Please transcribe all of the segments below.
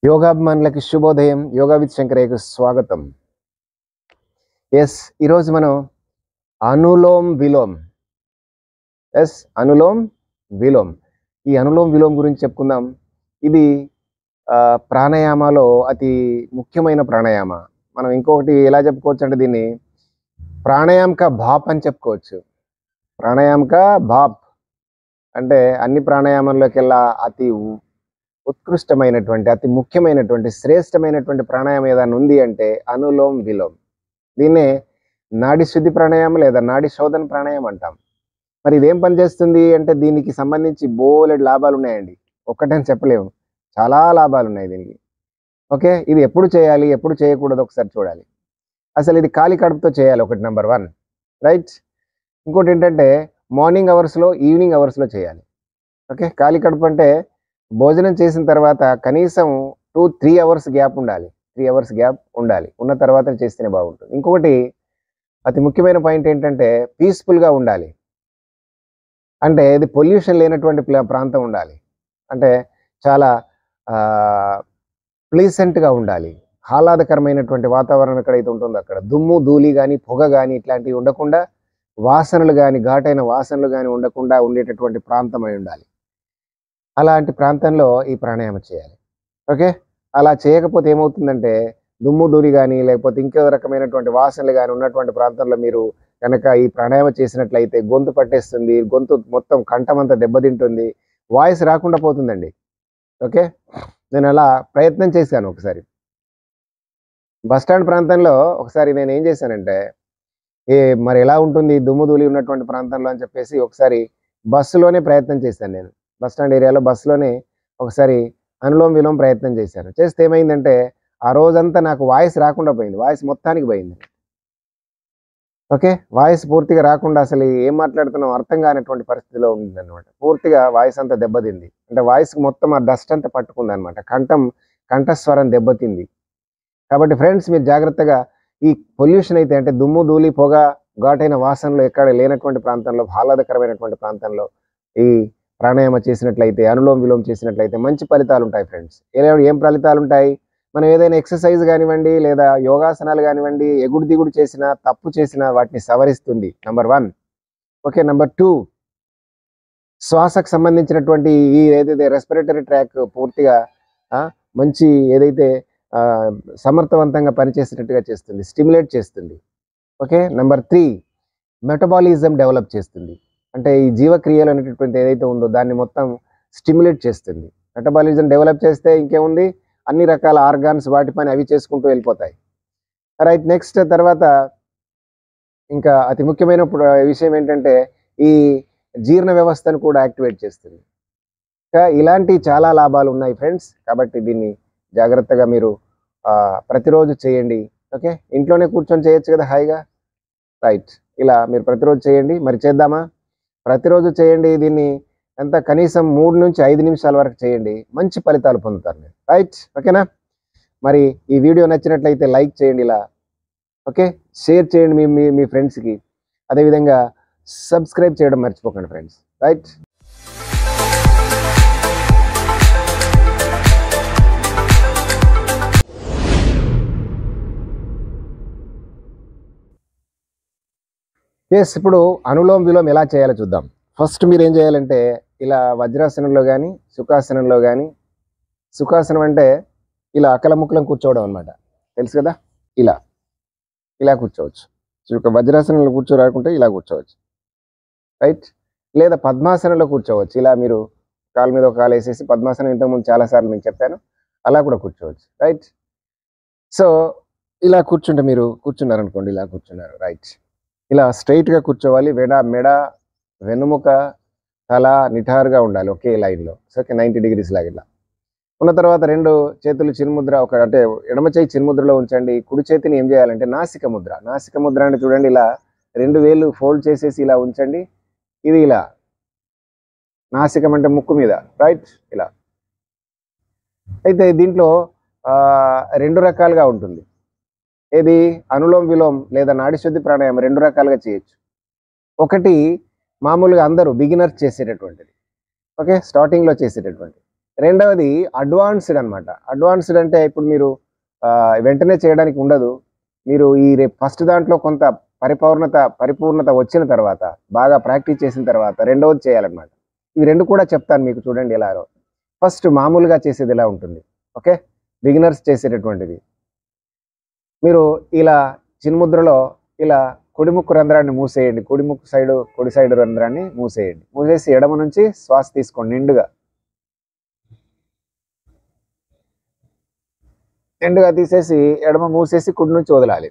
యోగాభిమానులకి శుభోదయం. యోగా విత్ శంకరయ్యకు స్వాగతం. ఈరోజు మనం అనులోమ్ విలోమ్ అనులోమ్ విలోమ్ ఈ అనులోమ్ విలోమ్ గురించి చెప్పుకుందాం. ఇది ప్రాణాయామాలో అతి ముఖ్యమైన ప్రాణాయామ. మనం ఇంకొకటి ఎలా చెప్పుకోవచ్చు అంటే దీన్ని ప్రాణాయామ కా భాప్ అని చెప్పుకోవచ్చు. ప్రాణాయామ కా భాప్ అంటే అన్ని ప్రాణాయామంలోకెల్లా అతి ఉత్కృష్టమైనటువంటి అతి ముఖ్యమైనటువంటి శ్రేష్టమైనటువంటి ప్రాణాయామం ఏదైనా ఉంది అంటే అనులోమ్ విలోమ్. దీన్నే నాడి శుద్ధి ప్రాణాయామం లేదా నాడి శోధన ప్రాణాయామం అంటాం. మరి ఇదేం పనిచేస్తుంది అంటే దీనికి సంబంధించి బోలెడు లాభాలు ఉన్నాయండి. ఒక్కటని చెప్పలేము, చాలా లాభాలు ఉన్నాయి దీనికి. ఓకే, ఇది ఎప్పుడు చేయాలి ఎప్పుడు చేయకూడదు ఒకసారి చూడాలి. అసలు ఇది ఖాళీ కడుపుతో చేయాలి, ఒకటి నెంబర్ 1, రైట్. ఇంకోటి ఏంటంటే మార్నింగ్ అవర్స్లో ఈవినింగ్ అవర్స్లో చేయాలి. ఓకే, ఖాళీ కడుపు అంటే భోజనం చేసిన తర్వాత కనీసం 2-3 అవర్స్ గ్యాప్ ఉండాలి. 3 అవర్స్ గ్యాప్ ఉండాలి, ఉన్న తర్వాత చేస్తేనే బాగుంటుంది. ఇంకొకటి అతి ముఖ్యమైన పాయింట్ ఏంటంటే పీస్ఫుల్గా ఉండాలి. అంటే ఇది పొల్యూషన్ లేనటువంటి ప్రాంతం ఉండాలి. అంటే చాలా ప్లీసెంట్గా ఉండాలి. ఆహ్లాదకరమైనటువంటి వాతావరణం ఎక్కడైతే ఉంటుందో అక్కడ దుమ్ము ధూళి కానీ పొగ కానీ ఇట్లాంటివి ఉండకుండా, వాసనలు కానీ ఘాటైన వాసనలు కానీ ఉండకుండా ఉండేటటువంటి ప్రాంతం అయి ఉండాలి. అలాంటి ప్రాంతంలో ఈ ప్రాణాయామం చేయాలి. ఓకే, అలా చేయకపోతే ఏమవుతుందంటే దుమ్ము ధూళి కానీ లేకపోతే ఇంకో రకమైనటువంటి వాసనలు కానీ ఉన్నటువంటి ప్రాంతంలో మీరు కనుక ఈ ప్రాణాయామం చేసినట్లయితే గొంతు పట్టేస్తుంది, గొంతు మొత్తం కంఠం అంతా దెబ్బతింటుంది, వాయిస్ రాకుండా పోతుందండి. ఓకే, నేను అలా ప్రయత్నం చేశాను ఒకసారి. బస్టాండ్ ప్రాంతంలో ఒకసారి నేను ఏం చేశానంటే మరి ఎలా ఉంటుంది దుమ్ము ధూళి ఉన్నటువంటి ప్రాంతంలో అని చెప్పేసి ఒకసారి బస్సులోనే ప్రయత్నం చేశాను. నేను బస్టాండ్ ఏరియాలో బస్సులోనే ఒకసారి అనులోమ్ విలోమ్ ప్రయత్నం చేశాను. చేస్తే ఏమైందంటే ఆ రోజంతా నాకు వాయిస్ రాకుండా పోయింది, వాయిస్ మొత్తానికి పోయింది. ఓకే, వాయిస్ పూర్తిగా రాకుండా అసలు ఏం మాట్లాడుతున్నాం అర్థం కానటువంటి పరిస్థితిలో ఉంది అనమాట. పూర్తిగా వాయిస్ అంతా దెబ్బతింది. అంటే వాయిస్ మొత్తం ఆ డస్ట్ అంతా పట్టుకుంది అనమాట. కంఠస్వరం దెబ్బతింది. కాబట్టి ఫ్రెండ్స్, మీరు జాగ్రత్తగా ఈ పొల్యూషన్ అయితే అంటే దుమ్ము ధూళి పొగ ఘాటైన వాసనలు ఎక్కడ లేనటువంటి ప్రాంతంలో, ఆహ్లాదకరమైనటువంటి ప్రాంతంలో ఈ ప్రాణాయామం చేసినట్లయితే, అనులోమ్ విలోమ్ చేసినట్లయితే మంచి ఫలితాలు ఉంటాయి ఫ్రెండ్స్. ఏం ఫలితాలు ఉంటాయి? మనం ఏదైనా ఎక్సర్సైజ్ కానివ్వండి లేదా యోగాసనాలు కానివ్వండి, ఎగుడు దిగుడు చేసినా తప్పు చేసినా వాటిని సవరిస్తుంది, నెంబర్ 1. ఓకే, నెంబర్ 2, శ్వాసకు సంబంధించినటువంటి ఈ ఏదైతే రెస్పిరేటరీ ట్రాక్ పూర్తిగా మంచి ఏదైతే సమర్థవంతంగా పనిచేసేటట్టుగా చేస్తుంది, స్టిమ్యులేట్ చేస్తుంది. ఓకే, నెంబర్ 3, మెటబాలిజం డెవలప్ చేస్తుంది. అంటే ఈ జీవక్రియలు అనేటటువంటి ఏదైతే ఉందో దాన్ని మొత్తం స్టిమ్యులేట్ చేస్తుంది. మెటబాలిజం డెవలప్ చేస్తే ఇంకేముంది, అన్ని రకాల ఆర్గాన్స్ వాటి పని అవి చేసుకుంటూ వెళ్ళిపోతాయి. రైట్, నెక్స్ట్ తర్వాత ఇంకా అతి ముఖ్యమైన విషయం ఏంటంటే ఈ జీర్ణ వ్యవస్థను కూడా యాక్టివేట్ చేస్తుంది. ఇంకా ఇలాంటి చాలా లాభాలు ఉన్నాయి ఫ్రెండ్స్. కాబట్టి దీన్ని జాగ్రత్తగా మీరు ప్రతిరోజు చేయండి. ఓకే, ఇంట్లోనే కూర్చొని చేయొచ్చు కదా హాయిగా. రైట్, ఇలా మీరు ప్రతిరోజు చేయండి. మరి చేద్దామా? ప్రతిరోజు చేయండి. దీన్ని ఎంత కనీసం 3 నుంచి 5 నిమిషాల వరకు చేయండి, మంచి ఫలితాలు పొందుతారు మీరు. రైట్, ఓకేనా? మరి ఈ వీడియో నచ్చినట్లయితే లైక్ చేయండి ఇలా. ఓకే, షేర్ చేయండి మీ ఫ్రెండ్స్కి. అదేవిధంగా సబ్స్క్రైబ్ చేయడం మర్చిపోకండి ఫ్రెండ్స్. రైట్. ఇప్పుడు అనులోమ్ విలోమ్ ఎలా చేయాలో చూద్దాం. ఫస్ట్ మీరు ఏం చేయాలంటే ఇలా వజ్రాసనంలో కానీ సుఖాసనంలో కానీ, సుఖాసనం అంటే ఇలా అకలముక్కలం కూర్చోవడం అనమాట, తెలుసు కదా. ఇలా కూర్చోవచ్చు. వజ్రాసనంలో కూర్చోరాకుంటే ఇలా కూర్చోవచ్చు, రైట్. లేదా పద్మాసనంలో కూర్చోవచ్చు. ఇలా మీరు కాలు మీద ఒక కాలు వేసేసి పద్మాసనం ఇంతకుముందు చాలాసార్లు నేను చెప్పాను, అలా కూడా కూర్చోవచ్చు, రైట్. సో ఇలా కూర్చుంటే మీరు కూర్చున్నారనుకోండి, ఇలా కూర్చున్నారు, రైట్. ఇలా స్ట్రైట్గా కూర్చోవాలి. మెడ వెన్నుముక తల నిటారుగా ఉండాలి ఒకే లైన్లో. ఓకే, 90 degrees లాగా ఇలా ఉన్న తర్వాత 2 చేతులు చిన్ముద్ర, అంటే ఎడమ చేయి చిన్ముద్రలో ఉంచండి. కుడి చేతిని ఏం చేయాలంటే నాసిక ముద్ర అంటే చూడండి, ఇలా 2 వేలు ఫోల్డ్ చేసేసి ఇలా ఉంచండి. ఇది ఇలా నాసికం అంటే ముక్కు మీద, రైట్. ఇలా అయితే దీంట్లో 2 రకాలుగా ఉంటుంది. ఏది? అనులోమ్ విలోమ్ లేదా నాడి శుద్ధి ప్రాణాయామం 2 రకాలుగా చేయొచ్చు. ఒకటి మామూలుగా అందరూ బిగినర్స్ చేసేటటువంటిది, ఓకే, స్టార్టింగ్లో చేసేటటువంటిది. రెండవది అడ్వాన్స్డ్ అన్నమాట. అడ్వాన్స్డ్ అంటే ఇప్పుడు మీరు వెంటనే చేయడానికి ఉండదు. మీరు ఈ రేపు ఫస్ట్ దాంట్లో కొంత పరిపూర్ణత వచ్చిన తర్వాత, బాగా ప్రాక్టీస్ చేసిన తర్వాత రెండవది చేయాలన్నమాట. ఇవి రెండు కూడా చెప్తాను మీకు, చూడండి ఎలాగో. ఫస్ట్ మామూలుగా చేసేది ఎలా ఉంటుంది, ఓకే, బిగినర్స్ చేసేటటువంటిది. మీరు ఇలా చిన్ముద్రలో ఇలా కుడి ముక్కు రంధ్రాన్ని మూసేయండి. కుడి సైడ్ రంధ్రాన్ని మూసేయండి. మూసేసి ఎడమ నుంచి శ్వాస తీసుకోండి. నిండుగా తీసేసి ఎడమ మూసేసి కుడి నుంచి వదలాలి.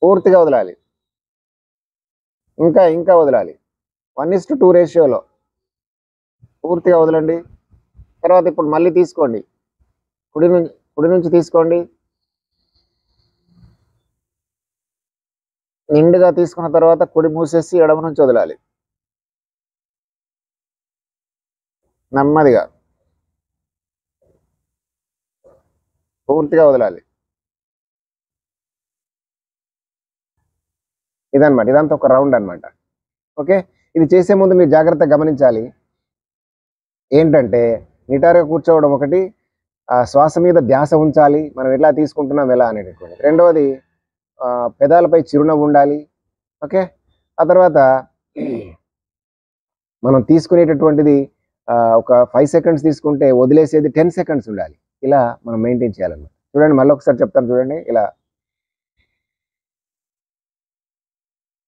పూర్తిగా వదలాలి. ఇంకా వదలాలి. 1:2 రేషియోలో పూర్తిగా వదలండి. తర్వాత ఇప్పుడు మళ్ళీ తీసుకోండి. కుడి నుంచి తీసుకోండి. నిండుగా తీసుకున్న తర్వాత కుడి మూసేసి ఎడమ నుంచి వదలాలి. నెమ్మదిగా పూర్తిగా వదలాలి. ఇదన్నమాట. ఇదంతా ఒక రౌండ్ అన్నమాట. ఓకే, ఇది చేసే ముందు మీరు జాగ్రత్తగా గమనించాలి. ఏంటంటే నిటారుగా కూర్చోవడం ఒకటి, శ్వాస మీద ధ్యాస ఉంచాలి, మనం ఎలా తీసుకుంటున్నాం ఎలా అనేటటువంటి. రెండవది పెదాలపై చిరునవ్వు ఉండాలి. ఓకే, ఆ తర్వాత మనం తీసుకునేటటువంటిది ఒక 5 సెకండ్స్ తీసుకుంటే వదిలేసేది 10 సెకండ్స్ ఉండాలి. ఇలా మనం మెయింటైన్ చేయాలన్నమాట. చూడండి, మళ్ళీ ఒకసారి చెప్తాను చూడండి. ఇలా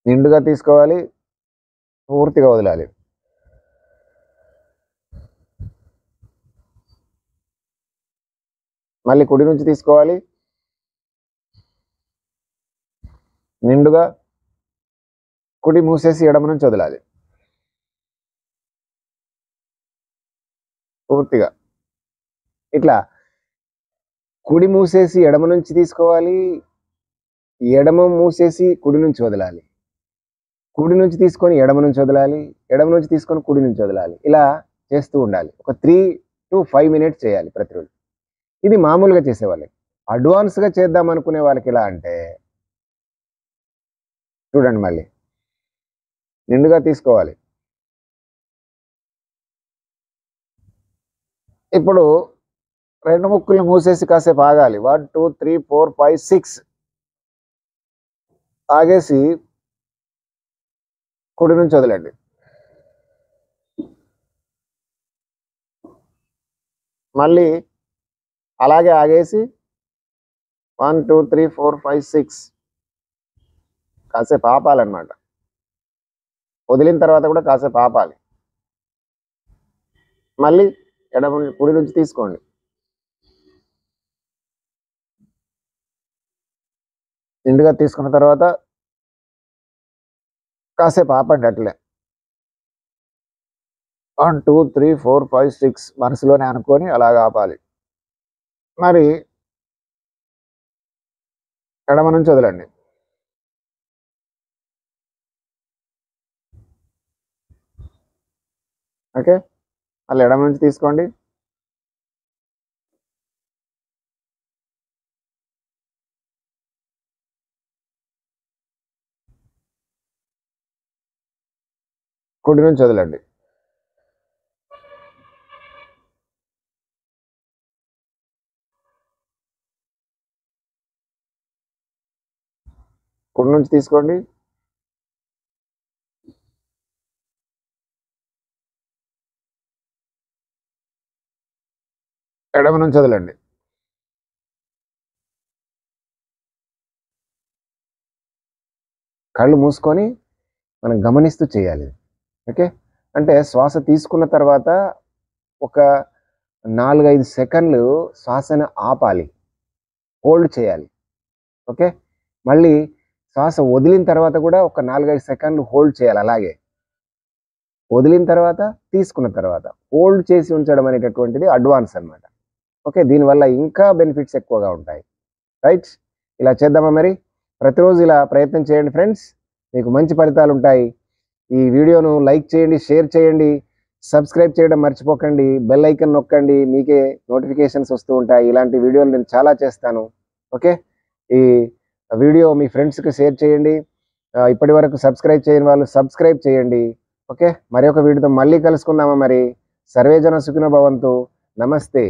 నిండుగా తీసుకోవాలి, పూర్తిగా వదలాలి. మళ్ళీ కుడి నుంచి తీసుకోవాలి, నిండుగా కుడి మూసేసి ఎడమ నుంచి వదలాలి. పూర్తిగా ఇట్లా కుడి మూసేసి ఎడమ నుంచి తీసుకోవాలి, ఎడమ మూసేసి కుడి నుంచి వదలాలి, కుడి నుంచి తీసుకొని ఎడమ నుంచి వదలాలి, ఎడమ నుంచి తీసుకొని కుడి నుంచి వదలాలి. ఇలా చేస్తూ ఉండాలి. ఒక 3 to 5 మినిట్స్ చేయాలి ప్రతిరోజు. ఇది మామూలుగా చేసేవాళ్ళకి. అడ్వాన్స్గా చేద్దాం అనుకునే వాళ్ళకి ఎలా అంటే, చూడండి, మళ్ళీ నిండుగా తీసుకోవాలి. ఇప్పుడు 2 ముక్కులు మూసేసి కాసేపు ఆగాలి. 1 2 3 4 5 6 ఆగేసి కుడి నుంచి వదలండి. మళ్ళీ అలాగే ఆగేసి 1 2 3 4 5 6 కాసేపు ఆపాలన్నమాట. వదిలిన తర్వాత కూడా కాసేపు ఆపాలి. మళ్ళీ కుడి నుంచి తీసుకోండి. నిండుగా తీసుకున్న తర్వాత కాసేపు ఆపండి. అట్లే 1 2 3 4 5 6 మనసులోనే అనుకొని అలాగ ఆపాలి. మరి ఎడమ నుంచి వదలండి. ఓకే, మళ్ళీ ఎడమ నుంచి తీసుకోండి. కుడి నుంచి వదలండి. కుడి నుంచి తీసుకోండి. ఎడమ నుంచి వదలండి. కళ్ళు మూసుకొని మనం గమనిస్తూ చేయాలి. ఓకే, అంటే శ్వాస తీసుకున్న తర్వాత ఒక 4-5 సెకండ్లు శ్వాసను ఆపాలి, హోల్డ్ చేయాలి. ఓకే, మళ్ళీ శ్వాస వదిలిన తర్వాత కూడా ఒక 4-5 సెకండ్లు హోల్డ్ చేయాలి. అలాగే వదిలిన తర్వాత తీసుకున్న తర్వాత హోల్డ్ చేసి ఉంచడం అనేటటువంటిది అడ్వాన్స్ అన్నమాట. ఓకే, దీనివల్ల ఇంకా బెనిఫిట్స్ ఎక్కువగా ఉంటాయి. రైట్, ఇలా చేద్దామా మరి? ప్రతిరోజు ఇలా ప్రయత్నం చేయండి ఫ్రెండ్స్, మీకు మంచి ఫలితాలు ఉంటాయి. ఈ వీడియోను లైక్ చేయండి, షేర్ చేయండి, సబ్స్క్రైబ్ చేయడం మర్చిపోకండి, బెల్ ఐకన్ నొక్కండి, మీకే నోటిఫికేషన్స్ వస్తూ ఉంటాయి. ఇలాంటి వీడియోలు నేను చాలా చేస్తాను. ఓకే, ఈ వీడియో మీ ఫ్రెండ్స్కి షేర్ చేయండి. ఇప్పటి వరకు సబ్స్క్రైబ్ చేయని వాళ్ళు సబ్స్క్రైబ్ చేయండి. ఓకే, మరి ఒక వీడియోతో మళ్ళీ కలుసుకుందామా మరి. సర్వేజన సుఖినో భవంతు. నమస్తే.